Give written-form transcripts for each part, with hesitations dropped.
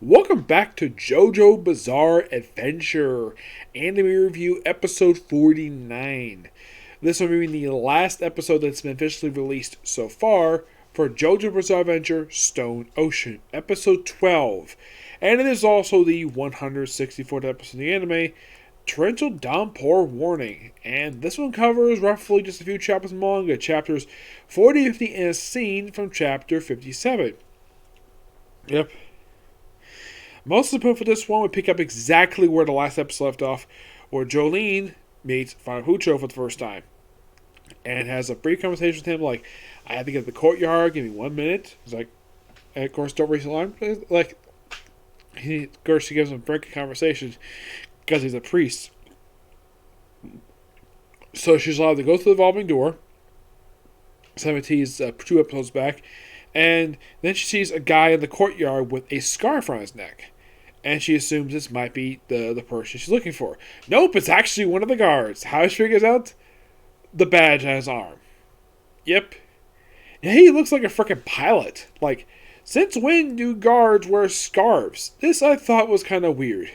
Welcome back to JoJo Bizarre Adventure, Anime Review Episode 49. This will be the last episode that's been officially released so far for JoJo Bizarre Adventure Stone Ocean, Episode 12. And it is also the 164th episode of the anime, Torrential Downpour Warning. And this one covers roughly just a few chapters of manga, chapters 40 and 50, and a scene from chapter 57. Yep. Most of the point for this one would pick up exactly where the last episode left off, where Jolene meets Jucho for the first time. And has a brief conversation with him, like, I have to get to the courtyard, give me 1 minute. He's like, and of course, don't raise the alarm. Like, of course, she gives him a break of conversation because he's a priest. So she's allowed to go through the revolving door. 17's 2 episodes back. And then she sees a guy in the courtyard with a scarf around his neck. And she assumes this might be the person she's looking for. Nope, it's actually one of the guards. How she figures out? The badge on his arm. Yep. Yeah, he looks like a freaking pilot. Like, since when do guards wear scarves? This I thought was kind of weird.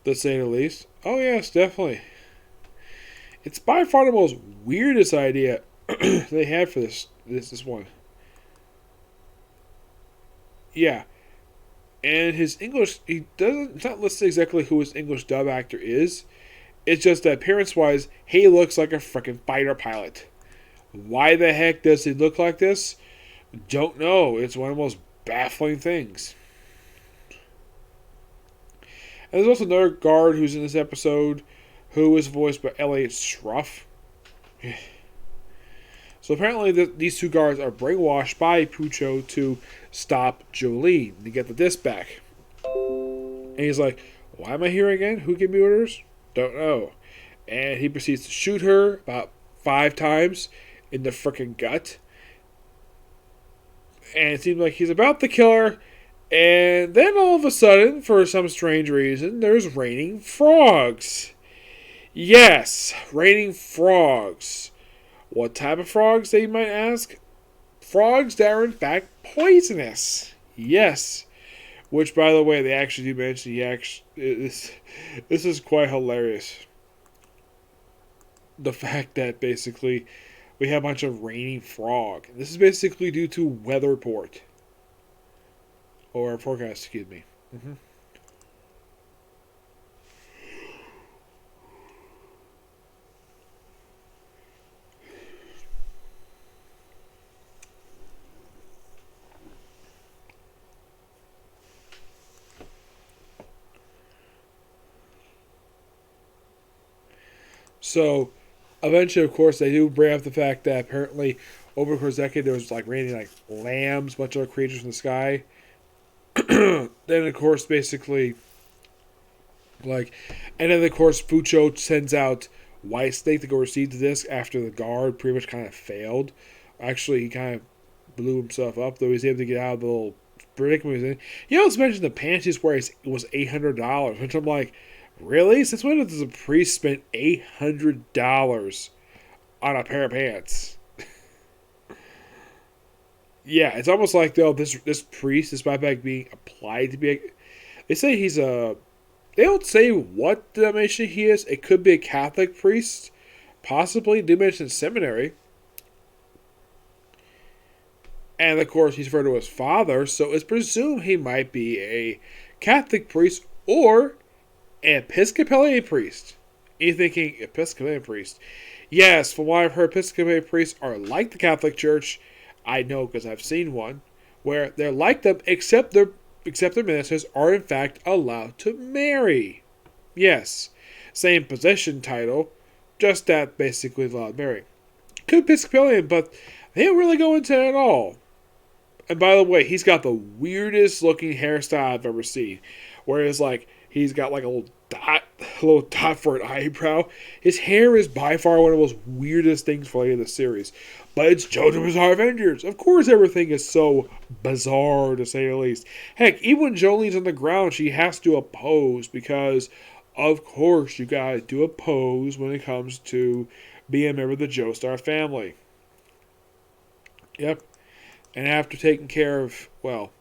To say the least. Oh yes, definitely. It's by far the most weirdest idea they had for this one. Yeah. And his English, it's not listed exactly who his English dub actor is. It's just that appearance-wise, he looks like a freaking fighter pilot. Why the heck does he look like this? Don't know. It's one of the most baffling things. And there's also another guard who's in this episode who is voiced by Elliot Schruff. So apparently these two guards are brainwashed by Jucho to stop Jolene to get the disc back. And he's like, why am I here again? Who gave me orders? Don't know. And he proceeds to shoot her about 5 times in the frickin' gut. And it seems like he's about to kill her. And then all of a sudden, for some strange reason, there's raining frogs. Yes, raining frogs. What type of frogs, they might ask? Frogs that are in fact poisonous. Yes. Which, by the way, they actually do mention this is quite hilarious. The fact that basically we have a bunch of raining frog. This is basically due to weather report. Or forecast, excuse me. So, eventually, of course, they do bring up the fact that apparently over the course of the decade, there was like raining like lambs, a bunch of other creatures in the sky. Then, of course, basically, like, and then, of course, Fucho sends out White Snake to go receive the disc after the guard pretty much kind of failed. Actually, he kind of blew himself up, though he was able to get out of the little predicament he was in. He also mentioned the pants he's wearing was $800, which I'm like, really? Since when does a priest spend $800 on a pair of pants? Yeah, it's almost like, though, this priest, despite fact being applied to be they say he's a, they don't say what denomination he is. It could be a Catholic priest, possibly. They do mention seminary. And, of course, he's referred to as father, so it's presumed he might be a Catholic priest or an Episcopalian priest. You're thinking, Episcopalian priest? Yes, from what I've heard, Episcopalian priests are like the Catholic Church. I know because I've seen one, where they're like them, except their ministers are in fact allowed to marry. Yes, same position title, just that basically allowed to marry. Could be Episcopalian, but they don't really go into it at all. And by the way, he's got the weirdest looking hairstyle I've ever seen, where it's like he's got like a little dot for an eyebrow. His hair is by far one of the most weirdest things for the series. But it's JoJo Bizarre Adventures. Of course everything is so bizarre, to say the least. Heck, even when Jolene's on the ground, she has to do a pose because, of course, you gotta do a pose when it comes to being a member of the Joestar family. Yep. And after taking care of, well,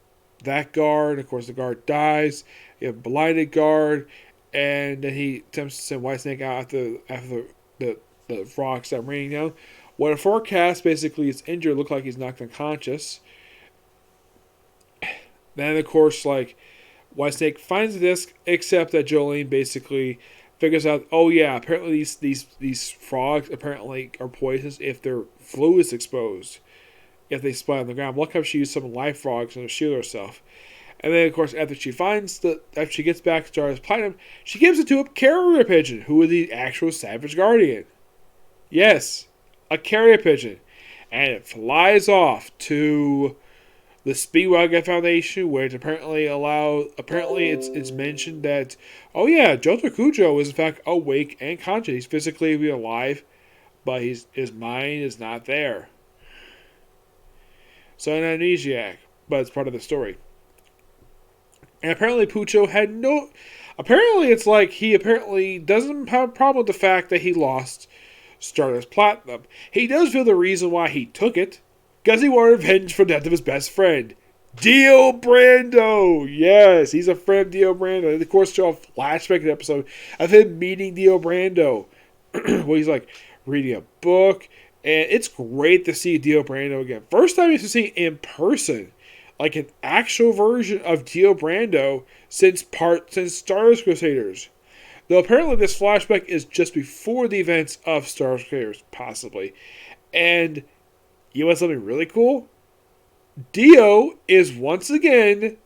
that guard. Of course, the guard dies. You have a blighted guard, and then he attempts to send Whitesnake out after the frogs start raining down. When a forecast basically is injured, look like he's knocked unconscious. Then, of course, like, Whitesnake finds the disc, except that Jolene basically figures out, oh yeah, apparently these frogs apparently are poisonous if their fluid is exposed, if they splat on the ground. Look how she used some live frogs to shield herself. And then, of course, after she gets back to Stardust Platinum, she gives it to a carrier pigeon, who is the actual Savage Guardian. Yes, a carrier pigeon. And it flies off to the Speedwagon Foundation, which apparently it's mentioned that, oh yeah, JoJo Cujo is in fact awake and conscious. He's physically alive, but his mind is not there. So an amnesiac, but it's part of the story. And apparently Pucho had no... Apparently it's like he apparently doesn't have a problem with the fact that he lost Stardust Platinum. He does feel the reason why he took it, because he wanted revenge for the death of his best friend, Dio Brando. Yes, he's a friend of Dio Brando. And of course, show a flashback in the episode of him meeting Dio Brando, where he's like reading a book, and it's great to see Dio Brando again. First time he's seen in person, like an actual version of Dio Brando since Stardust Crusaders. Though apparently this flashback is just before the events of Stardust Crusaders, possibly, and you want something really cool? Dio is once again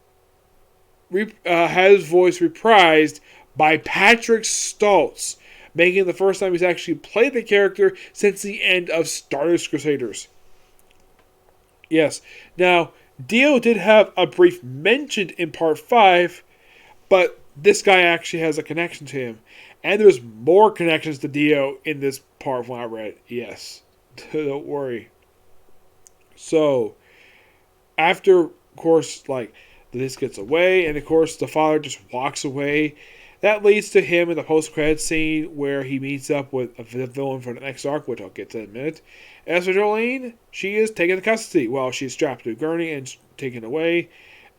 has his voice reprised by Patrick Stultz, making it the first time he's actually played the character since the end of Stardust Crusaders. Yes. Now, Dio did have a brief mention in Part 5, but this guy actually has a connection to him. And there's more connections to Dio in this part from what I read. Yes. Don't worry. So, after, of course, like, this gets away, and of course, the father just walks away. That leads to him in the post-credits scene where he meets up with the villain for the next arc, which I'll get to in a minute. As for Jolene, she is taken into custody while she's strapped to a gurney and taken away.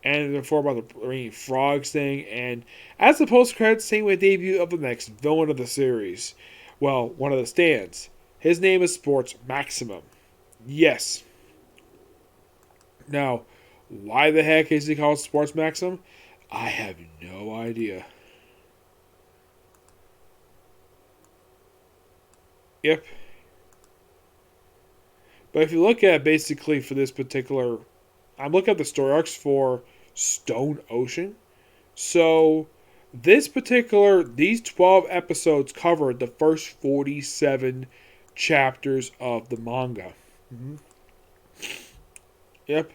And before about the raining frogs thing. And as the post-credits scene with the debut of the next villain of the series. Well, one of the stands. His name is Sports Maximum. Yes. Now, why the heck is he called Sports Maximum? I have no idea. Yep. But if you look at basically for this particular... I'm looking at the story arcs for Stone Ocean. So, these 12 episodes covered the first 47 chapters of the manga. Mm-hmm. Yep.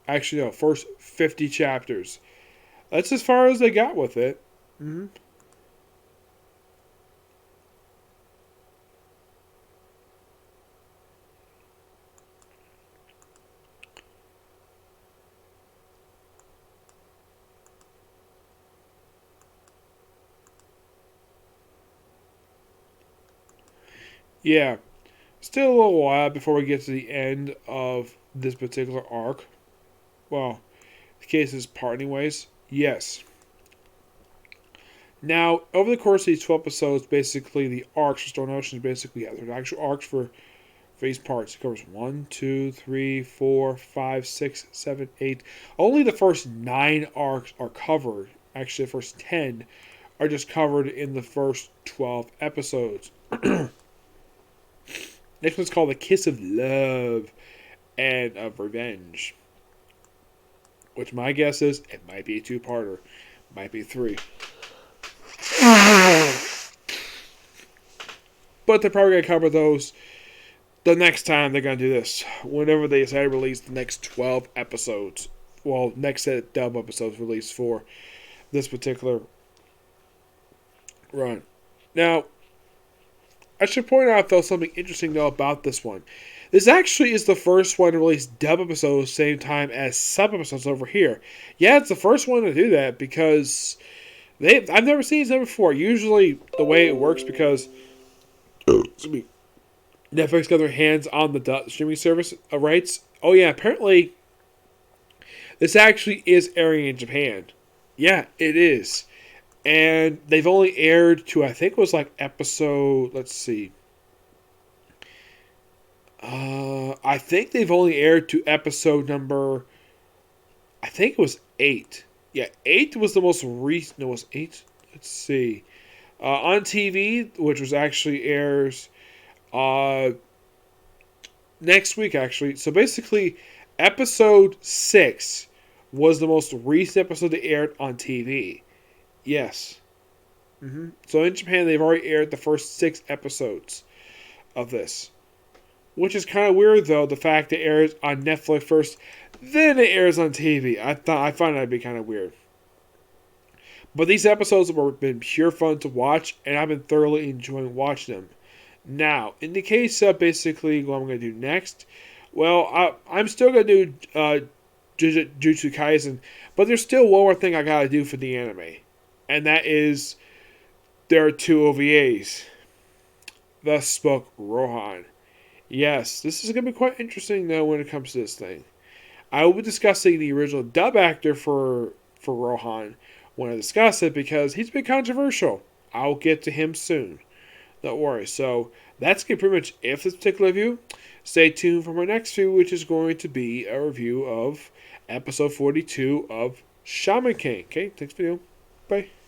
Actually, no, first 50 chapters. That's as far as they got with it. Mm-hmm. Yeah. Still a little while before we get to the end of this particular arc. Well, the case is part anyways. Yes. Now, over the course of these 12 episodes, basically the arcs for Stone Ocean is basically, there's actual arcs for these parts. It covers 1, 2, 3, 4, 5, 6, 7, 8. Only the first 9 arcs are covered. Actually, the first 10 are just covered in the first 12 episodes. Next one's called The Kiss of Love and of Revenge. Which my guess is it might be a 2-parter. Might be 3. But they're probably going to cover those the next time they're going to do this. Whenever they decide to release the next 12 episodes. Well, next set of dub episodes released for this particular run. Now, I should point out, though, something interesting, though, about this one. This actually is the first one to release dub episodes same time as sub-episodes over here. Yeah, it's the first one to do that because I've never seen this before. Usually, the way it works, because Netflix got their hands on the streaming service rights. Oh, yeah, apparently, This actually is airing in Japan. Yeah, it is. And they've only aired to, I think it was like episode, let's see. I think they've only aired to episode number, I think it was 8. Yeah, 8 was the most recent. No, it was 8. Let's see. On TV, which was actually airs next week, actually. So basically, episode 6 was the most recent episode that aired on TV. Yes. So in Japan, they've already aired the first 6 episodes of this. Which is kind of weird, though, the fact that it airs on Netflix first, then it airs on TV. I find that'd be kind of weird. But these episodes have been pure fun to watch, and I've been thoroughly enjoying watching them. Now, in the case of basically what I'm going to do next, well, I'm still going to do Jujutsu Kaisen, but there's still one more thing I got to do for the anime. And that is, there are 2 OVAs. Thus spoke Rohan. Yes, this is going to be quite interesting, though, when it comes to this thing. I will be discussing the original dub actor for Rohan when I discuss it, because he's been controversial. I'll get to him soon. Don't worry. So, that's going to be pretty much it for this particular review. Stay tuned for my next review, which is going to be a review of episode 42 of Shaman King. Okay, thanks for the video. Bye.